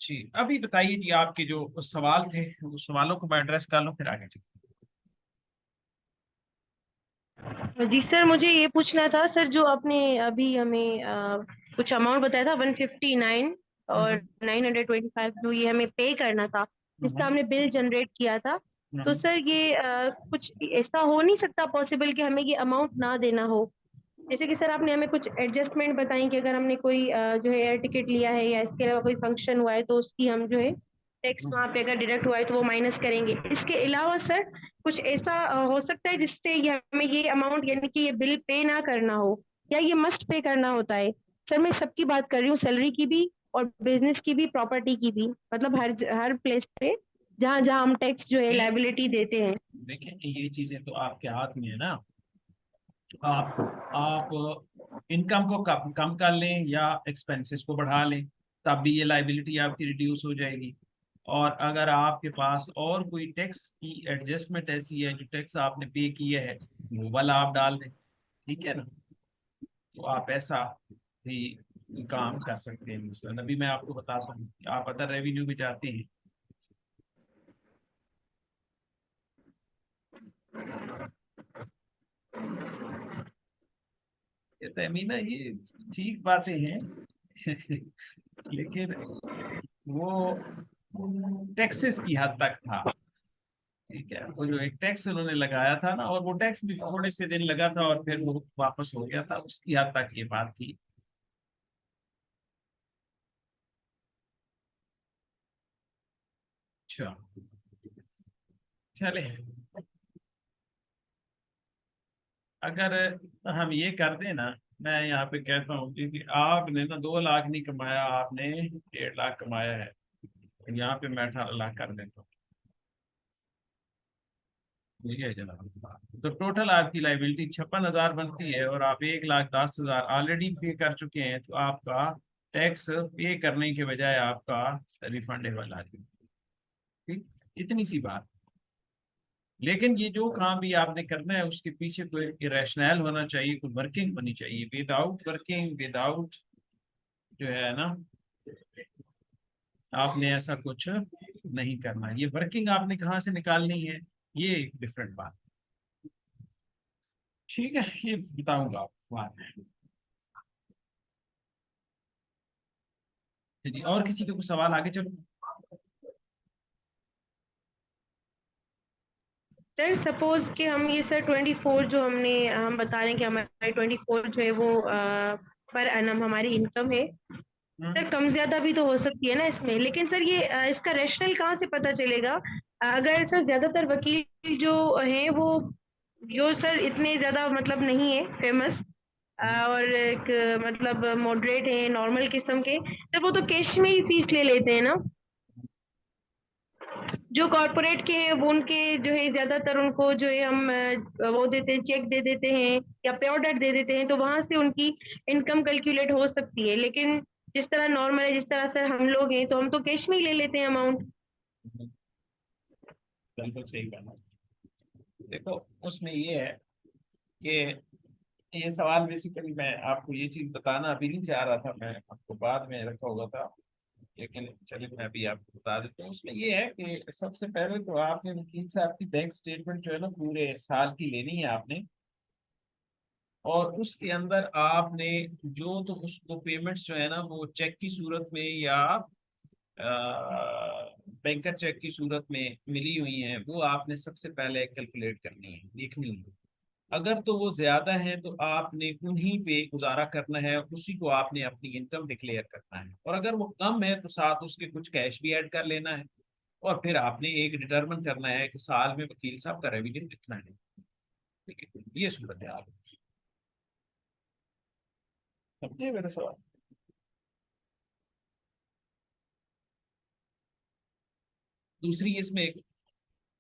जी, अभी बताइए जी, आपके जो सवाल थे उस सवालों को मैं एड्रेस कर लूँ फिर आगे चलते जी सर, मुझे ये पूछना था सर, जो आपने अभी हमें कुछ अमाउंट बताया था 159 हैं। और 925, जो ये हमें पे करना था, जिसका हमने बिल जनरेट किया था। तो हम्म। सर ये कुछ ऐसा हो नहीं सकता पॉसिबल कि हमें ये अमाउंट ना देना हो? जैसे कि सर आपने हमें कुछ एडजस्टमेंट बताई कि अगर हमने कोई जो है एयर टिकट लिया है या इसके अलावा कोई फंक्शन हुआ है तो उसकी हम जो है टैक्स हम्म। वहाँ पे अगर डिडक्ट हुआ है तो वो माइनस करेंगे। इसके अलावा सर कुछ ऐसा हो सकता है जिससे ये हमें ये अमाउंट यानी कि ये बिल पे ना करना हो, या ये मस्ट पे करना होता है? सर मैं सबकी बात कर रही हूँ, सैलरी की भी और बिजनेस की भी, प्रॉपर्टी की भी, मतलब हर हर प्लेस पे जहाँ जहाँ हम टैक्स जो है ये लाइबिलिटी देते हैं। देखिए, ये चीजें तो आपके हाथ में है ना। आप इनकम को कम कम कर लें या एक्सपेंसेस को बढ़ा लें, तब भी ये लाइबिलिटी आपकी रिड्यूस हो जाएगी। और अगर आपके पास और कोई टैक्स की एडजस्टमेंट ऐसी है जो टैक्स आपने पे किया है, वो वाला आप डाल दें। ठीक है ना। तो आप ऐसा भी काम कर सकते हैं। मिसल अभी मैं आपको बताता हूँ कि आप अदर रेवेन्यू में जाते हैं। ये तहमीना, ये ठीक बातें हैं लेकिन वो टैक्सेस की हद तक था। ठीक है, वो जो एक टैक्स उन्होंने लगाया था ना, और वो टैक्स भी थोड़े से दिन लगा था और फिर वो वापस हो गया था, उसकी हद तक ये बात थी। अच्छा, चले, अगर हम ये कर दें ना, मैं यहाँ पे कहता हूँ क्योंकि आपने ना 2 लाख नहीं कमाया, आपने 1.5 लाख कमाया है। यहाँ पे मैं 18 लाख कर देता हूँ। ठीक है जनाब। तो टोटल आपकी लाइबिलिटी 56,000 बनती है और आप 1,10,000 ऑलरेडी पे कर चुके हैं, तो आपका टैक्स पे करने के बजाय आपका रिफंडेबल आ जाएगा। ठीक, इतनी सी बात। लेकिन ये जो काम भी आपने करना है उसके पीछे कोई रैशनल होना चाहिए, कोई वर्किंग होनी चाहिए। विदाउट वर्किंग, विदाउट जो है ना, आपने ऐसा कुछ नहीं करना। ये वर्किंग आपने कहाँ से निकालनी है, ये एक डिफरेंट बात। ठीक है, ये बताऊंगा आपको बाद में। जी, और किसी के कुछ सवाल, आगे चलो। सर सपोज कि हम ये सर 24 जो हम बता रहे हैं कि हमारे 24 जो है वो पर एनम हमारी इनकम है। हम्म। सर कम ज्यादा भी तो हो सकती है ना इसमें, लेकिन सर ये इसका रेशनल कहाँ से पता चलेगा? अगर सर ज्यादातर वकील जो हैं वो जो सर इतने ज्यादा मतलब नहीं है फेमस, और एक मतलब मॉडरेट है, नॉर्मल किस्म के, सर वो तो कैश में ही फीस ले लेते हैं ना? जो कॉर्पोरेट के हैं वो उनके जो है ज्यादातर उनको जो है हम वो देते हैं, चेक दे देते हैं या पे ऑर्डर दे देते हैं, तो वहां से उनकी इनकम कैलकुलेट हो सकती है। लेकिन जिस तरह नॉर्मल है, जिस तरह से हम लोग हैं, तो हम तो कैश में ही ले लेते हैं अमाउंट। बिल्कुल सही कहना। देखो, उसमें ये है कि ये सवाल बेसिकली मैं आपको ये चीज बताना अभी नहीं चाह रहा था, मैं आपको बाद में रखा हुआ था। लेकिन चलिए मैं अभी आपको बता देता हूँ। उसमें ये है कि सबसे पहले तो आपने वकील साहब की बैंक स्टेटमेंट जो है ना पूरे साल की लेनी है आपने। और उसके अंदर आपने जो तो उसको पेमेंट्स जो है ना वो चेक की सूरत में या बैंकर चेक की सूरत में मिली हुई हैं, वो आपने सबसे पहले कैलकुलेट करनी है, देखनी है। अगर तो वो ज्यादा है तो आपने उन्हीं पे गुजारा करना है, उसी को आपने अपनी इनकम डिक्लेयर करना है। और अगर वो कम है तो साथ उसके कुछ कैश भी ऐड कर लेना है। और फिर आपने एक डिटरमिन करना है कि साल में वकील साहब का रेवेन्यू कितना है। ठीक है, ये सूरत है आप समझे मेरा सवाल। दूसरी इसमें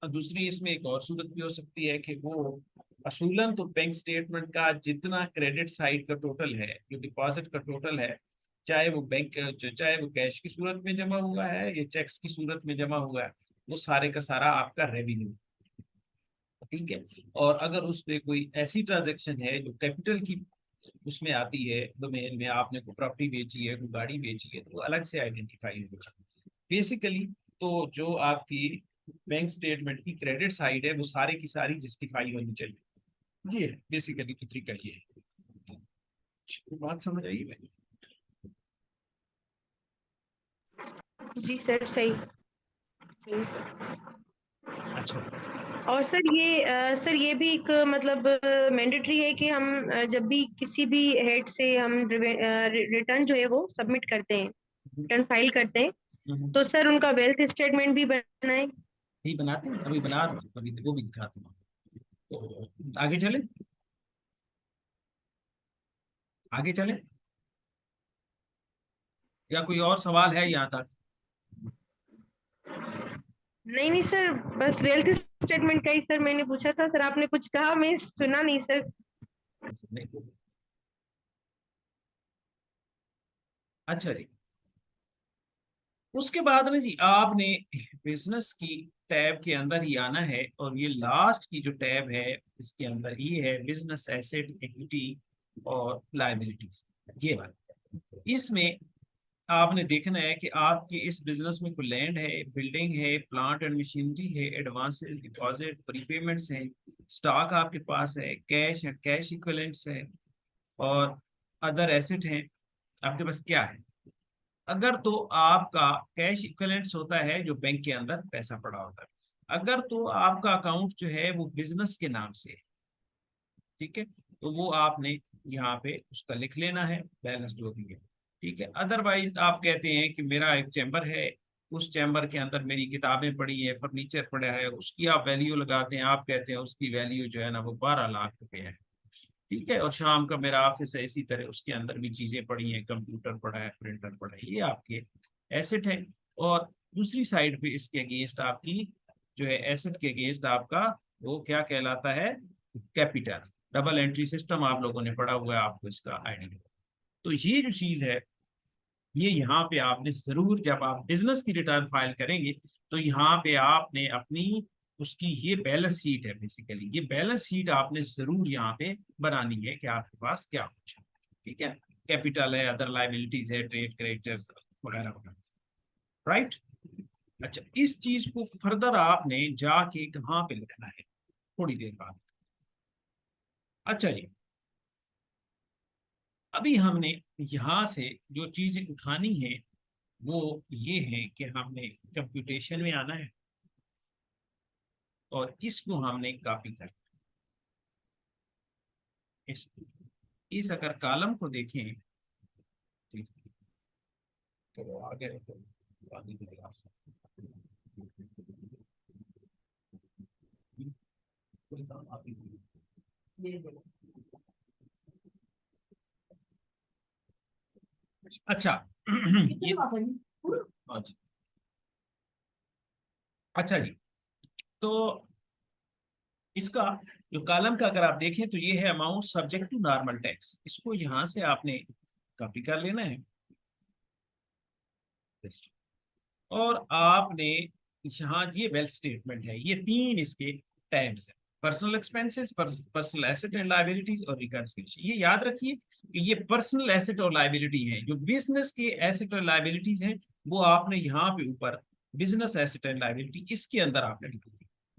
दूसरी इसमें एक और सूरत भी हो सकती है कि वो असूलन तो बैंक स्टेटमेंट का जितना क्रेडिट साइड का टोटल है, जो डिपॉजिट का टोटल है, चाहे वो कैश की सूरत में जमा हुआ है या चेक्स की सूरत में जमा हुआ है, वो सारे का सारा आपका रेवेन्यू। ठीक है। और अगर उसमें कोई ऐसी ट्रांजेक्शन है जो कैपिटल की उसमें आती है, डोमेन में आपने कोई प्रॉपर्टी बेची है, कोई गाड़ी बेची है, तो वो अलग से आइडेंटिफाई होगा। बेसिकली तो जो आपकी बैंक स्टेटमेंट की क्रेडिट साइड है वो सारी की सारी जस्टिफाई होनी चाहिए। ये बेसिकली तो तरीका ये है। बात समझ आई है? जी सर, सही सही सर। अच्छा। और सर ये भी एक मतलब मैंडेटरी है कि हम जब भी किसी भी हेड से हम रिटर्न जो है वो सबमिट करते हैं, रिटर्न फाइल करते हैं, हम्म। तो सर उनका वेल्थ स्टेटमेंट भी बनाएं। यही बनाते हैं, अभी बना रहा हूँ, अभी वो भी दिखाता हूँ। तो आगे चले, आगे चले, या कोई और सवाल है यहाँ तक? नहीं नहीं सर, बस वेल्थ स्टेटमेंट का ही सर मैंने पूछा था। सर आपने कुछ कहा, मैं सुना नहीं सर। नहीं। अच्छा जी, उसके बाद में जी आपने बिजनेस की टैब के अंदर ही आना है, और ये लास्ट की जो टैब है इसके अंदर ये है बिजनेस एसेट, इक्विटी और लायबिलिटीज। ये बात, इसमें आपने देखना है कि आपके इस बिजनेस में कोई लैंड है, बिल्डिंग है, प्लांट एंड मशीनरी है, एडवांसेस, डिपॉजिट, प्रीपेमेंट्स हैं, स्टॉक आपके पास है, कैश है, कैश इक्विवेलेंट्स है, और अदर एसेट हैं। आपके पास क्या है? अगर तो आपका कैश इक्विवेलेंट्स होता है जो बैंक के अंदर पैसा पड़ा होता है। अगर तो आपका अकाउंट जो है वो बिजनेस के नाम से है, ठीक है, तो वो आपने यहाँ पे उसका लिख लेना है, बैलेंस जो भी है। ठीक है, अदरवाइज आप कहते हैं कि मेरा एक चैम्बर है, उस चैम्बर के अंदर मेरी किताबें पड़ी है, फर्नीचर पड़ा है, उसकी आप वैल्यू लगाते हैं, आप कहते हैं उसकी वैल्यू जो है ना वो 12 लाख रुपए है। ठीक है, और शाम का मेरा ऑफिस है, इसी तरह उसके अंदर भी चीजें पड़ी हैं, कंप्यूटर पड़ा है, प्रिंटर पड़ा है, ये आपके एसेट है। और दूसरी साइड पे इसके अगेंस्ट आपकी जो है एसेट के अगेंस्ट आपका वो क्या कहलाता है? कैपिटल। डबल एंट्री सिस्टम आप लोगों ने पढ़ा हुआ है, आपको इसका आइडिया। तो ये जो चीज है, ये यहाँ पे आपने जरूर, जब आप बिजनेस की रिटर्न फाइल करेंगे तो यहाँ पे आपने अपनी उसकी ये बैलेंस शीट है, बेसिकली ये बैलेंस शीट आपने जरूर यहाँ पे बनानी है कि आपके पास क्या कुछ है। ठीक है, कैपिटल है, अदर लाइबिलिटीज है, ट्रेड क्रेडिटर्स वगैरह वगैरह, राइट। अच्छा, इस चीज को फर्दर आपने जाके कहाँ पे लिखना है थोड़ी देर बाद। अच्छा जी, अभी हमने यहाँ से जो चीजें उठानी है वो ये है कि हमने कंप्यूटेशन में आना है, और इसको हमने कॉपी करना है। इस अगर कॉलम को देखें, ठीक, तो आगे तो आगे की क्लास कोई काम आती नहीं। ये देखो। अच्छा ये हाँ जी। अच्छा जी, तो इसका जो कॉलम का अगर आप देखें तो ये है amount subject to normal tax, इसको यहाँ से आपने कॉपी कर लेना है। और आपने यहाँ ये वेल्थ स्टेटमेंट है, ये तीन इसके टैब्स है, personal expenses, personal asset and liabilities और रिकंसिलिएशन। ये याद रखिए कि ये पर्सनल एसेट और लायबिलिटी है, जो बिजनेस के एसेट और लायबिलिटीज हैं वो आपने यहाँ पे ऊपर बिजनेस एसेट एंड लायबिलिटी इसके अंदर आपने लिखी,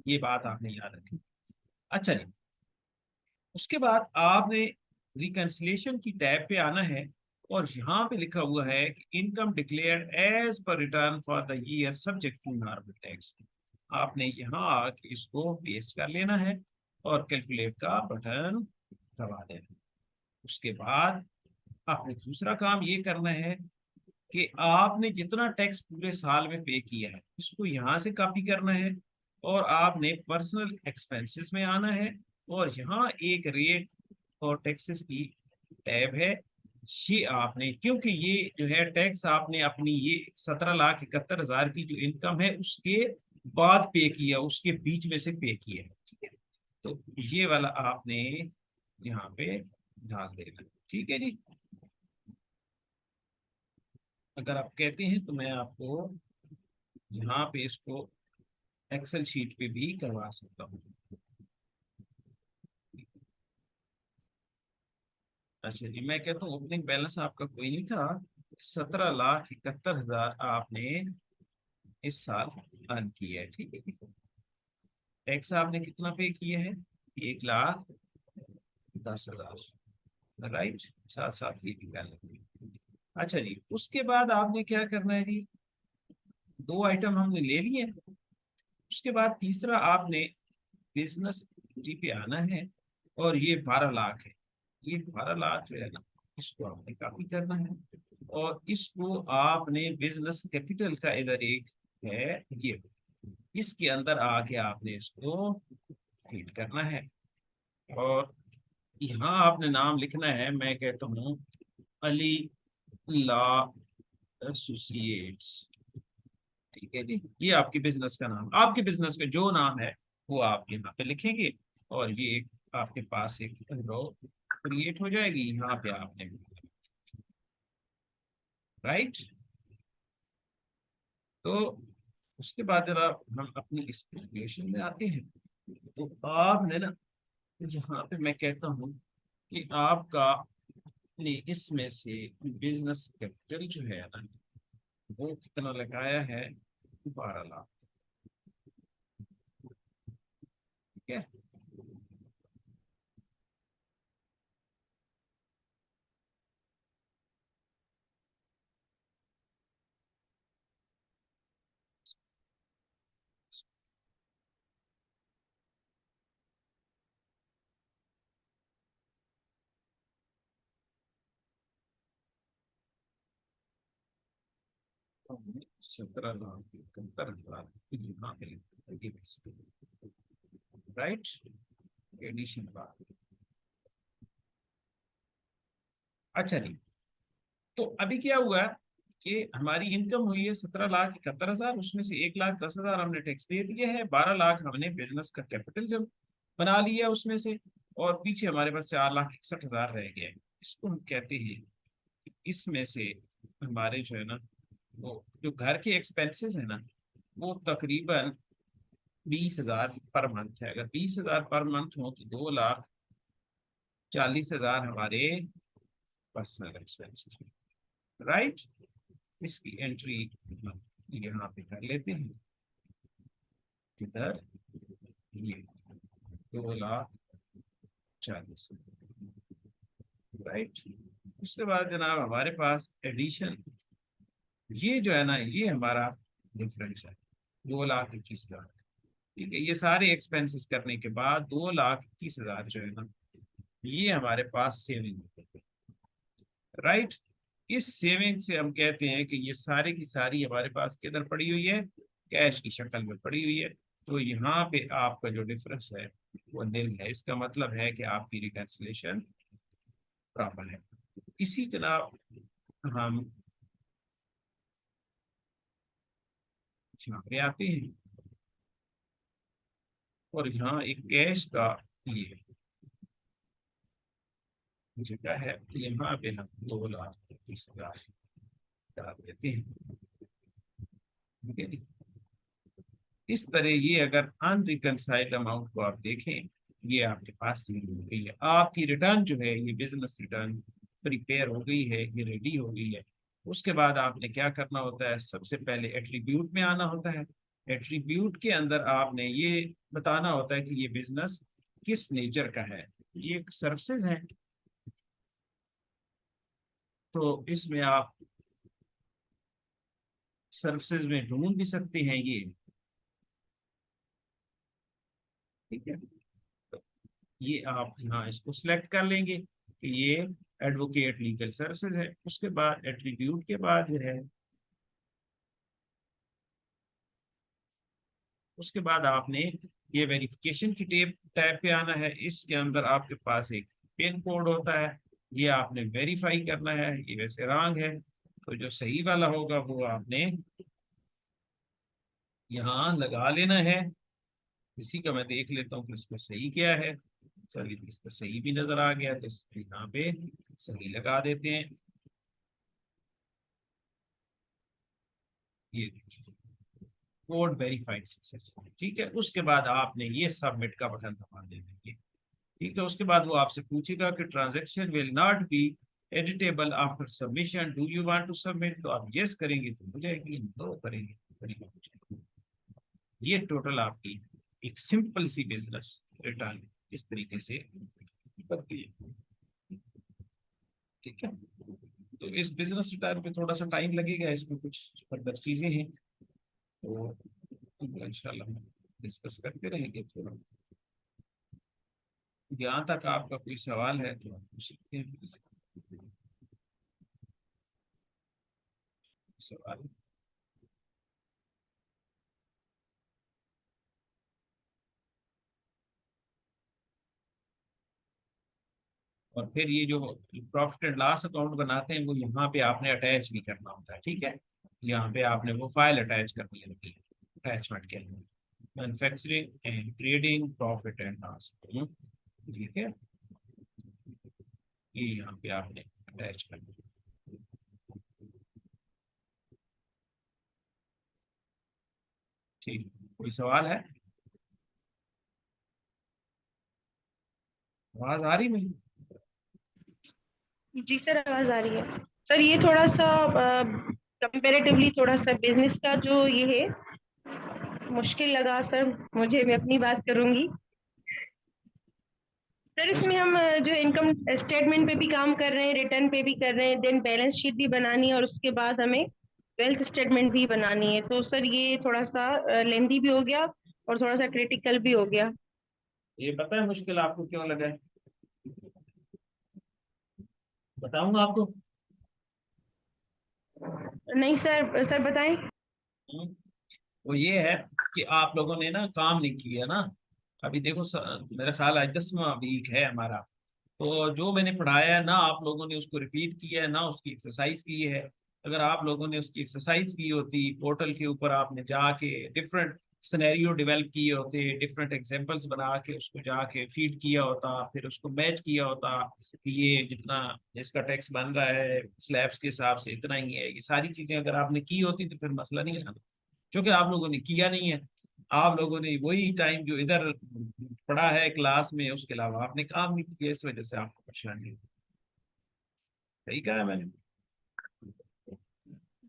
ये बात आपने याद रखी। अच्छा जी, उसके बाद आपने रिकंसिलिएशन की टैब पे आना है, और यहाँ पे लिखा हुआ है कि income declared as per return for the year subject to normal tax. आपने यहाँ आके इसको पेस्ट कर लेना है और कैलकुलेट का बटन दबा देना। उसके बाद आपने दूसरा काम ये करना है कि आपने जितना टैक्स पूरे साल में पे किया है इसको यहाँ से कॉपी करना है, और आपने पर्सनल एक्सपेंसेस में आना है, और यहाँ एक रेट और टैक्सेस की टैब है। ये आपने, क्योंकि ये जो है टैक्स आपने अपनी ये 17,71,000 की जो इनकम है उसके बाद पे किया, उसके बीच में से पे किया है। ठीक है, तो ये वाला आपने यहाँ पे डाल देना। ठीक है जी, अगर आप कहते हैं तो मैं आपको यहाँ पे इसको एक्सेल शीट पे भी करवा सकता हूँ। अच्छा जी, मैं कहता हूँ ओपनिंग बैलेंस आपका कोई नहीं था, 17,71,000 आपने इस साल अर्न किया है, ठीक है। टैक्स आपने कितना पे किया है? 1,10,000, राइट। साथ साथ ये भी कर लेते हैं। अच्छा जी, उसके बाद आपने क्या करना है जी? दो आइटम हमने ले लिए। उसके बाद तीसरा आपने बिजनेस एक्टिविटी पे आना है, और ये 12 लाख है। ये 12 लाख जो है ना, इसको आपने कॉपी करना है, और इसको आपने बिजनेस कैपिटल का इधर एक है, ये इसके अंदर आके आपने इसको फीड करना है। और यहाँ आपने नाम लिखना है, मैं कहता हूँ अली लॉ एसोसिएट्स, ठीक है जी। ये आपकी बिजनेस का नाम, आपके बिजनेस का जो नाम है वो आप यहाँ पे लिखेंगे, और ये एक आपके पास एक रो क्रिएट हो जाएगी, यहाँ पे आपने, राइट। तो उसके बाद जरा हम अपनी इस कैलकुलेशन में आते हैं। तो आपने ना, यहाँ पे मैं कहता हूँ कि आपका ने इसमें से बिजनेस कैपिटल जो है ना, वो कितना लगाया है? 12 लाख, ठीक है। हमने 17,71,000 यहाँ पे राइट, एडिशन बात। अच्छा जी, तो अभी क्या हुआ कि हमारी इनकम हुई है 17,71,000, उसमें से 1,10,000 हमने टैक्स दे दिए है, 12 लाख हमने बिजनेस का कैपिटल जब बना लिया उसमें से, और पीछे हमारे पास 4,61,000 रह गए। इसको हम कहते हैं कि इसमें से हमारे जो है ना, वो जो घर के एक्सपेंसेस है ना, वो तकरीबन 20,000 पर मंथ है। अगर 20,000 पर मंथ हो तो 2,40,000 हमारे पर्सनल एक्सपेंसेस, राइट। इसकी एंट्री यहाँ पे कर लेते हैं, किधर? ये 2,40,000, राइट। उसके बाद जनाब हमारे पास एडिशन, ये जो है ना, ये हमारा डिफरेंस है, 2,21,000, ठीक है। ये सारे एक्सपेंसेस करने के बाद 2,21,000 जो है ना, ये हमारे पास सेविंग, राइट। इस सेविंग से हम कहते हैं कि ये सारी की सारी हमारे पास किधर पड़ी हुई है? कैश की शक्ल में पड़ी हुई है। तो यहाँ पे आपका जो डिफरेंस है वो निल है, इसका मतलब है कि आपकी रिकन्सिलेशन प्रॉपर है। इसी तरह हम यहाँ पे आते हैं, और यहाँ एक कैश का ये जगह है, यहाँ पे हम 2,21,000 डाल देते हैं, ठीक है जी। इस तरह ये अगर अनरिकनसाइल्ड अमाउंट को आप देखें, ये आपके पास जीरो हो गई है। आपकी रिटर्न जो है, ये बिजनेस रिटर्न प्रिपेयर हो गई है, ये रेडी हो गई है। उसके बाद आपने क्या करना होता है? सबसे पहले एट्रीब्यूट में आना होता है। एट्रीब्यूट के अंदर आपने ये बताना होता है कि ये बिजनेस किस नेचर का है। ये सर्विसेज है, तो इसमें आप सर्विसेज में ढूंढ भी सकते हैं ये, ठीक है। तो ये आप यहाँ इसको सिलेक्ट कर लेंगे कि ये एडवोकेट लीगल सर्विसेज है। उसके बाद एट्रीब्यूट के बाद जो है, उसके बाद आपने ये वेरिफिकेशन की टैब पे आना है। इसके अंदर आपके पास एक पिन कोड होता है, ये आपने वेरीफाई करना है। ये वैसे रॉन्ग है, तो जो सही वाला होगा वो आपने यहाँ लगा लेना है। इसी का मैं देख लेता हूँ कि इसका सही क्या है। चलिए, इसका सही भी नजर आ गया, तो इसको यहाँ पे सही लगा देते हैं। ये देखिए, कोड वेरीफाइड सक्सेसफुल, ठीक है। उसके बाद आपने ये सबमिट का बटन दबा देना है, ठीक है। उसके बाद वो आपसे पूछेगा कि transaction will not be editable after submission, do you want to submit? तो आप यस करेंगे तो हो जाएगी, नो करेंगे तरीका हो जाएगा। ये टोटल आपकी एक सिंपल सी बिजनेस रिटर्न इस तरीके से बनती है। ठीक है, तो इस बिजनेस रिटर्न पे थोड़ा सा टाइम लगेगा, इसमें कुछ फर्दर चीजें हैं तो इंशाल्लाह हम डिस्कस करते रहेंगे थोड़ा। यहाँ तक आपका कोई सवाल है तो आप पूछ सकते हैं। सवाल? और फिर ये जो प्रॉफिट एंड लॉस अकाउंट बनाते हैं वो यहाँ पे आपने अटैच भी करना होता है। ठीक है, यहाँ पे आपने वो फाइल अटैच करनी होती है अटैचमेंट के अंदर, manufacturing and trading profit and loss. ठीक है, ये यहाँ पे आपने अटैच करना है। ठीक, कोई सवाल है? आवाज आ रही मेरी? जी सर, आवाज आ रही है। सर ये थोड़ा सा कंपेरेटिवली थोड़ा सा बिजनेस का जो ये है मुश्किल लगा सर मुझे, मैं अपनी बात करूंगी। सर इसमें हम जो इनकम स्टेटमेंट पे भी काम कर रहे हैं, रिटर्न पे भी कर रहे हैं, देन बैलेंस शीट भी बनानी है और उसके बाद हमें वेल्थ स्टेटमेंट भी बनानी है। तो सर ये थोड़ा सा लेंदी भी हो गया और थोड़ा सा क्रिटिकल भी हो गया। ये पता है मुश्किल आपको क्यों लगा है? बताऊंगा आपको। नहीं सर, सर बताएं। हम्म, वो ये है कि आप लोगों ने ना काम नहीं किया ना। अभी देखो मेरा ख्याल आज 10वां वीक है हमारा। तो जो मैंने पढ़ाया है ना, आप लोगों ने उसको रिपीट किया है ना, उसकी एक्सरसाइज की है। अगर आप लोगों ने उसकी एक्सरसाइज की होती, पोर्टल के ऊपर आपने जाके डिफरेंट सिनेरियो डेवलप किए होते, डिफरेंट एग्जांपल्स बना के उसको जाके फीड किया होता, फिर उसको मैच किया होता कि ये जितना इसका टैक्स बन रहा है स्लैब्स के हिसाब से इतना ही है, ये सारी चीजें अगर आपने की होती तो फिर मसला नहीं आता। क्योंकि आप लोगों ने किया नहीं है। आप लोगों ने वही टाइम जो इधर पढ़ा है क्लास में, उसके अलावा आपने काम नहीं किया, इस वजह से आपको परेशानी हुई। सही कहा है मैंने?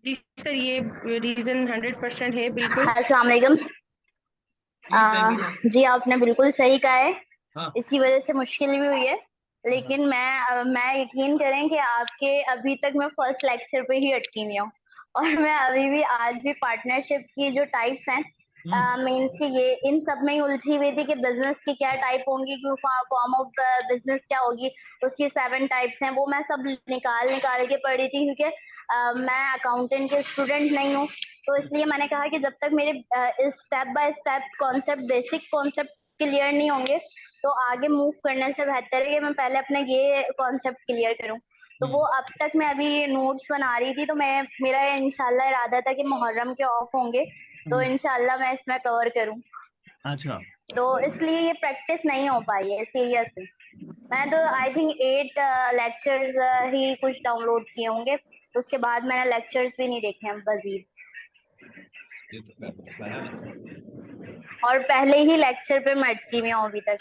जी सर, ये रीजन 100% है बिल्कुल। अस्सलाम वालेकुम। प्लीज टाइम भी ना। जी आपने बिल्कुल सही कहा है, हाँ। इसकी वजह से मुश्किल भी हुई है। हाँ। लेकिन मैं यकीन करें कि आपके अभी तक मैं फर्स्ट लेक्चर पे ही अटकी हुई हूँ। और मैं अभी भी आज भी पार्टनरशिप की जो टाइप्स हैं, हम्म। मीन्स कि ये इन सब में ही उलझी हुई थी कि बिजनेस की क्या टाइप होंगी, क्यों फॉर्म ऑफ बिजनेस क्या होगी, उसकी 7 टाइप्स हैं, वो मैं सब निकाल निकाल के पढ़ी थी। क्योंकि मैं अकाउंटेंट के स्टूडेंट नहीं हूँ, तो इसलिए मैंने कहा कि जब तक मेरे इस step by step concept, basic concept clear नहीं होंगे, तो आगे मूव करने से बेहतर है कि मैं पहले अपने ये कॉन्सेप्ट क्लियर करूं। तो वो अब तक मैं अभी नोट्स बना रही थी, तो मैं मेरा इंशाल्लाह इरादा था कि मुहर्रम के ऑफ होंगे, तो हम्म। इंशाल्लाह मैं इसमें कवर करूं। अच्छा। तो इसलिए ये प्रैक्टिस नहीं हो पाई है सीरियसली। मैं तो आई थिंक 8 लेक्चर्स ही कुछ डाउनलोड किए होंगे, उसके बाद मैंने लेक्चर्स भी नहीं देखे हैं मजीद। ये तो खैर मसला है ना। और पहले ही लेक्चर पे मैं अटकी हुई हूँ अभी तक।